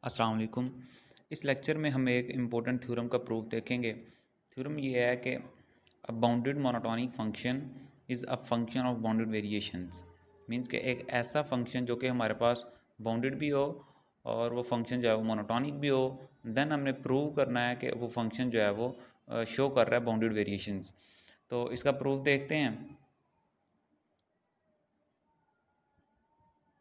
अस्सलाम वालेकुम। इस लेक्चर में हम एक इम्पोर्टेंट थ्योरम का प्रूफ देखेंगे। थ्योरम ये है कि a bounded monotonic function is a function of bounded variations. Means कि एक ऐसा फंक्शन जो कि हमारे पास बाउंडेड भी हो और वो फंक्शन जो है वो मोनोटोनिक भी हो। देन हमने प्रूव करना है कि वो फंक्शन जो है वो शो कर रहा है बाउंडेड वेरिएशंस। तो इसका प्रूफ देखते हैं।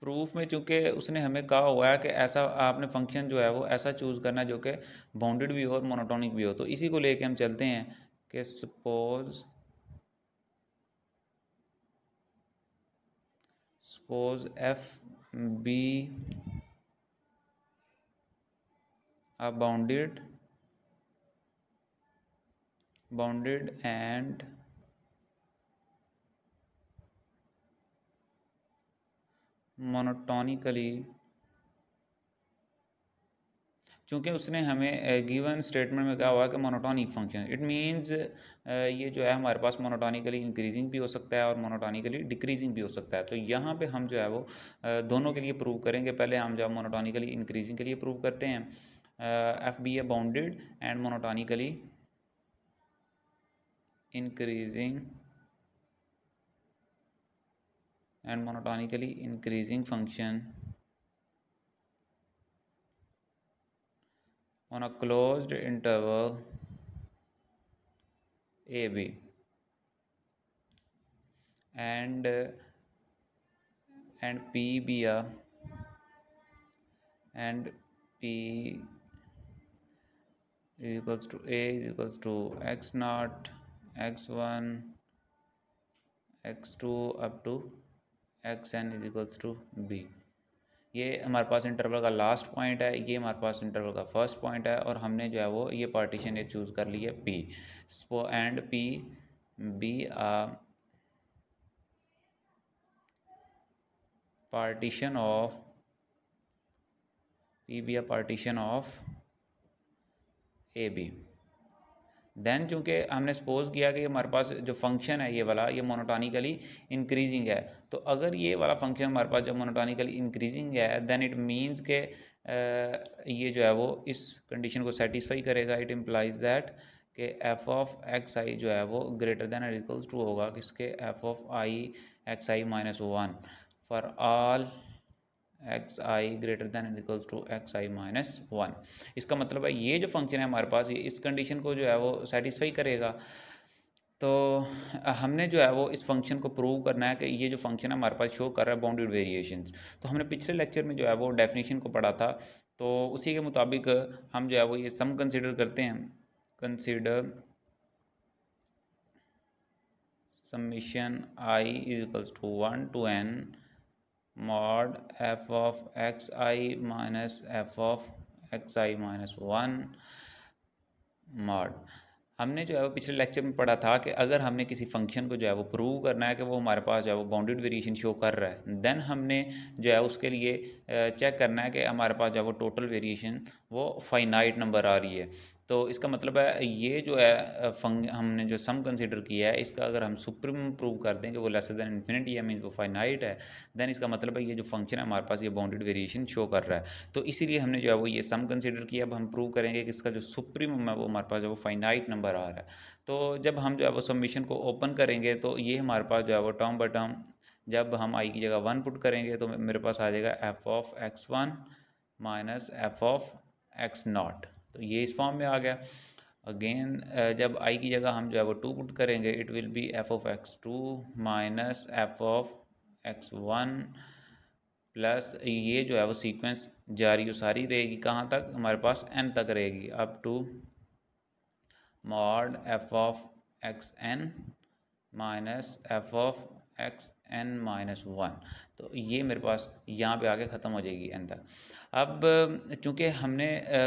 प्रूफ में चूंकि उसने हमें कहा हुआ है कि ऐसा आपने फंक्शन जो है वो ऐसा चूज़ करना है जो कि बाउंडेड भी हो और मोनोटोनिक भी हो। तो इसी को लेके हम चलते हैं कि suppose F be a bounded and monotonically। चूँकि उसने हमें गिवन स्टेटमेंट में कहा हुआ है कि मोनोटोनिक फंक्शन, इट मीन्स ये जो है हमारे पास मोनोटोनिकली इंक्रीजिंग भी हो सकता है और मोनोटोनिकली डिक्रीजिंग भी हो सकता है। तो यहाँ पे हम जो है वो दोनों के लिए प्रूव करेंगे। पहले हम जो है मोनोटोनिकली इंक्रीजिंग के लिए प्रूव करते हैं। F be A bounded and monotonically increasing function on a closed interval AB and P be a and P is equals to A is equals to x naught x1 x2 up to xn is equals to B। ये हमारे पास interval का last point है, ये हमारे पास interval का first point है और हमने जो है वो ये पार्टीशन ये चूज़ कर ली है P and P be a partition of AB। Then चूंकि हमने सपोज किया कि हमारे पास जो फंक्शन है ये वाला ये मोनोटोनिकली इंक्रीजिंग है। तो अगर ये वाला फंक्शन हमारे पास जो मोनोटोनिकली इंक्रीजिंग है देन इट मीन्स के ये जो है वो इस कंडीशन को सेटिस्फाई करेगा। इट इम्प्लाइज दैट कि एफ ऑफ एक्स आई जो है वो ग्रेटर देन और इक्वल्स टू होगा किसके, F of I X I minus one for all X I greater than and equals to X I minus one. इसका मतलब है ये जो फंक्शन है हमारे पास ये इस कंडीशन को जो है वो सेटिस्फाई करेगा। तो हमने जो है वो इस फंक्शन को प्रूव करना है कि ये जो फंक्शन है हमारे पास शो कर रहा है बाउंडेड वेरिएशंस। तो हमने पिछले लेक्चर में जो है वो डेफिनेशन को पढ़ा था, तो उसी के मुताबिक हम जो है वो ये सम कंसिडर करते हैं। Consider summation I is equals to 1 to n mod f of xi minus f of xi minus 1 mod। हमने जो है वो पिछले लेक्चर में पढ़ा था कि अगर हमने किसी फंक्शन को जो है वो प्रूव करना है कि वो हमारे पास जो है वो बाउंडेड वेरिएशन शो कर रहा है, देन हमने जो है उसके लिए चेक करना है कि हमारे पास जो है वो टोटल वेरिएशन वो फाइनाइट नंबर आ रही है। तो इसका मतलब है ये जो है हमने जो सम कंसिडर किया है इसका अगर हम सुप्रीम प्रूव कर दें कि वो लेसर देन इन्फिनिटी है, मीन्स वो फाइनाइट है, देन इसका मतलब है ये जो फंक्शन है हमारे पास ये बाउंडेड वेरिएशन शो कर रहा है। तो इसीलिए हमने जो है वो ये सम कंसिडर किया। अब हम प्रूव करेंगे कि इसका जो सुप्रीम है वो हमारे पास जो वो फाइनाइट नंबर आ रहा है। तो जब हम जो है वो सबमिशन को ओपन करेंगे तो ये हमारे पास जो है वो टर्म बाई टर्म जब हम आई की जगह वन पुट करेंगे तो मेरे पास आ जाएगा F of X one minus F of x not. तो ये इस फॉर्म में आ गया। अगेन जब आई की जगह हम जो है वो टू पुट करेंगे it will be F of X two minus F of X one plus ये जो है वो सीक्वेंस जारी सारी रहेगी कहाँ तक, हमारे पास n तक रहेगी, up to mod F of x N minus F of x N minus one. तो ये मेरे पास यहाँ पे आके ख़त्म हो जाएगी n तक। अब चूंकि हमने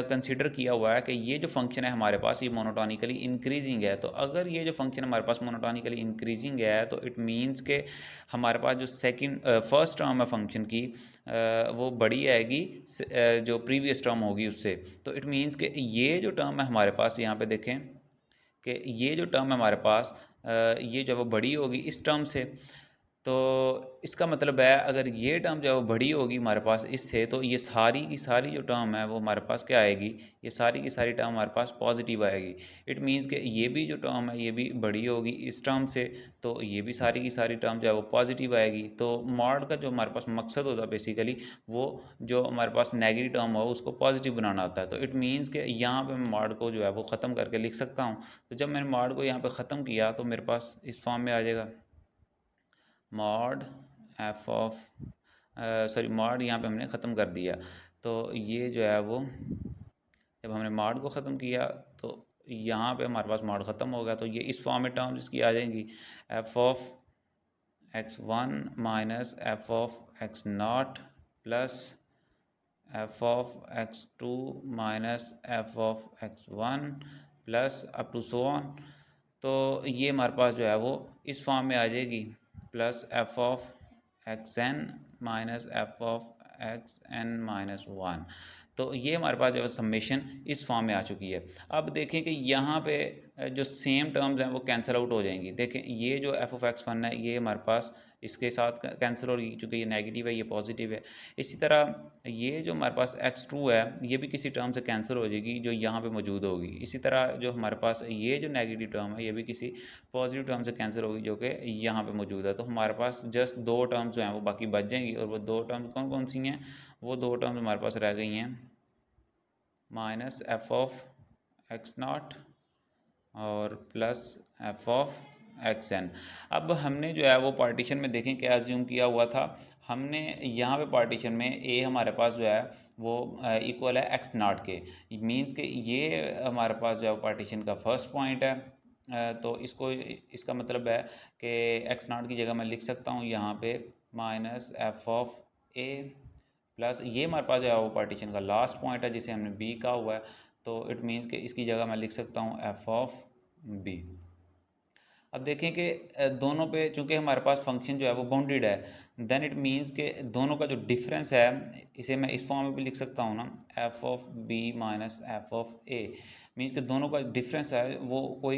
कंसीडर किया हुआ है कि ये जो फंक्शन है हमारे पास ये मोनोटोनिकली इंक्रीजिंग है, तो अगर ये जो फंक्शन हमारे पास मोनोटोनिकली इंक्रीजिंग है तो इट मीन्स के हमारे पास जो फर्स्ट टर्म है फंक्शन की वो बड़ी आएगी जो प्रीवियस टर्म होगी उससे। तो इट मीन्स के ये जो टर्म है हमारे पास यहाँ पे देखें कि ये जो टर्म है हमारे पास ये जो वो बड़ी होगी इस टर्म से। तो इसका मतलब है अगर ये टर्म जो है वो बड़ी होगी हमारे पास इससे, तो ये सारी की सारी जो टर्म है वो हमारे पास क्या आएगी, ये सारी की सारी टर्म हमारे पास पॉजिटिव आएगी। इट मीन्स कि ये भी जो टर्म है ये भी बड़ी होगी इस टर्म से, तो ये भी सारी की सारी टर्म जो है वो पॉजिटिव आएगी। तो मॉड का जो हमारे पास मकसद होता है बेसिकली, वो जो हमारे पास नेगेटिव टर्म हो उसको पॉजिटिव बनाना होता है। तो इट मीन्स कि यहाँ पे मैं मॉड को जो है वो ख़त्म करके लिख सकता हूँ। तो जब मैंने मॉड को यहाँ पे ख़त्म किया तो मेरे पास इस फॉर्म में आ जाएगा, mod F of sorry mod यहाँ पे हमने ख़त्म कर दिया। तो ये जो है वो जब हमने मॉड को ख़त्म किया तो यहाँ पे हमारे पास मॉड ख़त्म हो गया। तो ये इस फॉर्म में टर्म्स इसकी आ जाएंगी, F of x1 minus F of x not plus F of x2 minus F of x1 plus up to so on. तो ये हमारे पास जो है वो इस फॉर्म में आ जाएगी, plus F of x N minus F of x N minus one. तो ये हमारे पास जो है समेशन इस फॉर्म में आ चुकी है। अब देखें कि यहाँ पे जो सेम टर्म्स हैं वो कैंसिल आउट हो जाएंगी। देखें ये जो एफ ऑफ एक्स वन है ये हमारे पास इसके साथ कैंसिल हो रही, चूँकि ये नेगेटिव है ये पॉजिटिव है। इसी तरह ये जो हमारे पास x2 है ये भी किसी टर्म से कैंसिल हो जाएगी जो यहाँ पे मौजूद होगी। इसी तरह जो हमारे पास ये जो नेगेटिव टर्म है ये भी किसी पॉजिटिव टर्म से कैंसिल होगी जो कि यहाँ पे मौजूद है। तो हमारे पास जस्ट दो टर्म्स जो हैं वो बाकी बच जाएंगी, और वो दो टर्म्स कौन कौन सी हैं, वो दो टर्म्स हमारे पास रह गई हैं, minus F of x not और plus F of x n. अब हमने जो है वो पार्टीशन में देखें क्या अज्यूम किया हुआ था, हमने यहाँ पे पार्टीशन में ए हमारे पास जो है वो इक्वल है एक्स नॉट के, मींस कि ये हमारे पास जो है पार्टीशन का फर्स्ट पॉइंट है। तो इसको इसका मतलब है कि एक्स नॉट की जगह मैं लिख सकता हूँ यहाँ पे minus F of A plus ये हमारे पास जो है वो पार्टीशन का लास्ट पॉइंट है जिसे हमने बी कहा हुआ है। तो इट मीन्स कि इसकी जगह मैं लिख सकता हूँ एफ ऑफ बी। अब देखें कि दोनों पे चूंकि हमारे पास फंक्शन जो है वो बाउंडेड है, देन इट मीन्स के दोनों का जो डिफरेंस है इसे मैं इस फॉर्म में भी लिख सकता हूँ ना, F of B minus F of A. Means के दोनों का डिफरेंस है वो कोई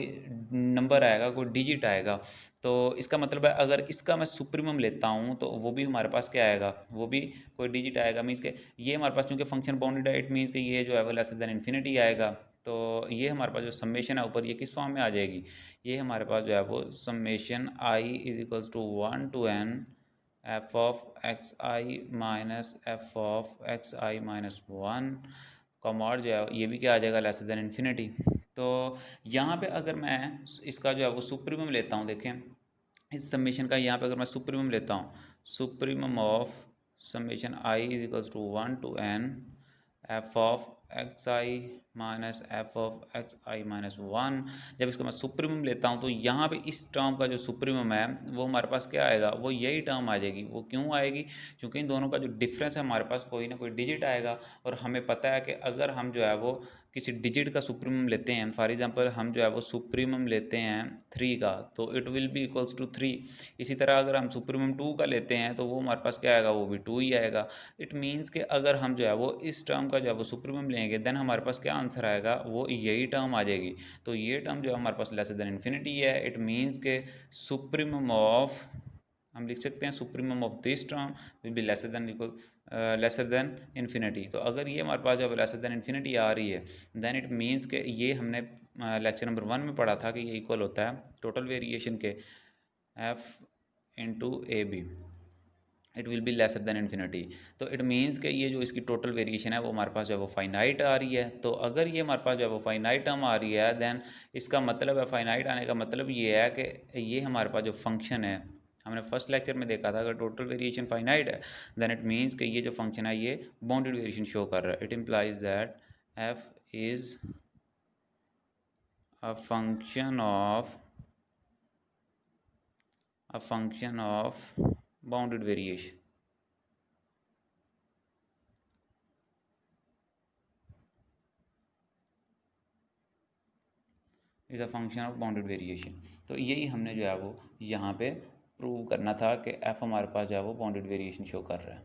नंबर आएगा, कोई डिजिट आएगा। तो इसका मतलब है अगर इसका मैं सुप्रीमम लेता हूँ तो वो भी हमारे पास क्या आएगा, वो भी कोई डिजिट आएगा। मीन्स के ये हमारे पास चूंकि फंक्शन बाउंडेड है, इट मीन्स कि ये जो है वो लेसर देन इन्फिनिटी आएगा। तो ये हमारे पास जो समेशन है ऊपर ये किस फॉर्म में आ जाएगी, ये हमारे पास जो है वो summation I is equals to 1 to N F of X I minus F of X I minus one का मॉड जो है ये भी क्या आ जाएगा, लेसर देन इन्फिनिटी। तो यहाँ पे अगर मैं इसका जो है वो सुप्रीमम लेता हूँ, देखें इस समेशन का यहाँ पे अगर मैं सुप्रीमम लेता हूँ, supremum of summation I is equals to 1 to N F of X I minus F of X I minus one. जब इसको मैं सुप्रीमम लेता हूँ तो यहाँ पे इस टर्म का जो सुप्रीमम है वो हमारे पास क्या आएगा, वो यही टर्म आ जाएगी। वो क्यों आएगी, क्योंकि इन दोनों का जो डिफरेंस है हमारे पास कोई ना कोई डिजिट आएगा। और हमें पता है कि अगर हम जो है वो किसी डिजिट का सुप्रीमम लेते हैं, फॉर एग्जांपल हम जो है वो सुप्रीमम लेते हैं 3 का, तो it will be equals to 3। इसी तरह अगर हम सुप्रीमम 2 का लेते हैं तो वो हमारे पास क्या आएगा, वो भी 2 ही आएगा। इट मीन्स कि अगर हम जो है वो इस टर्म का जो है वो सुप्रीमम लेंगे देन हमारे पास क्या आंसर आएगा, वो यही टर्म आ जाएगी। तो ये टर्म जो है हमारे पास लेसर देन इन्फिनिटी है। इट मीन्स के सुप्रीमम ऑफ, हम लिख सकते हैं supremum of this term will be lesser than equal laser than infinity. तो अगर ये हमारे पास जब लेसर देन इन्फिनिटी आ रही है देन इट मीन्स के ये हमने लेक्चर नंबर 1 में पढ़ा था कि ये इक्वल होता है टोटल वेरिएशन के F into A B, it will be lesser than infinity. तो इट मीन्स कि ये जो इसकी टोटल वेरिएशन है वो हमारे पास जो है वो फाइनाइट आ रही है। तो अगर ये हमारे पास जो है वो फाइनाइट टर्म आ रही है देन इसका मतलब है, फाइनाइट आने का मतलब ये है कि ये हमारे पास जो फंक्शन है, हमने फर्स्ट लेक्चर में देखा था अगर टोटल वेरिएशन फाइनाइट है देन इट मीन्स कि ये जो फंक्शन है ये बाउंडेड वेरिएशन शो कर रहा है। It implies that F is a function of bounded variation, is a function of bounded variation. तो यही हमने जो है वो यहाँ पे प्रूव करना था कि एफ हमारे पास जो है वो बाउंडेड वेरिएशन शो कर रहा है।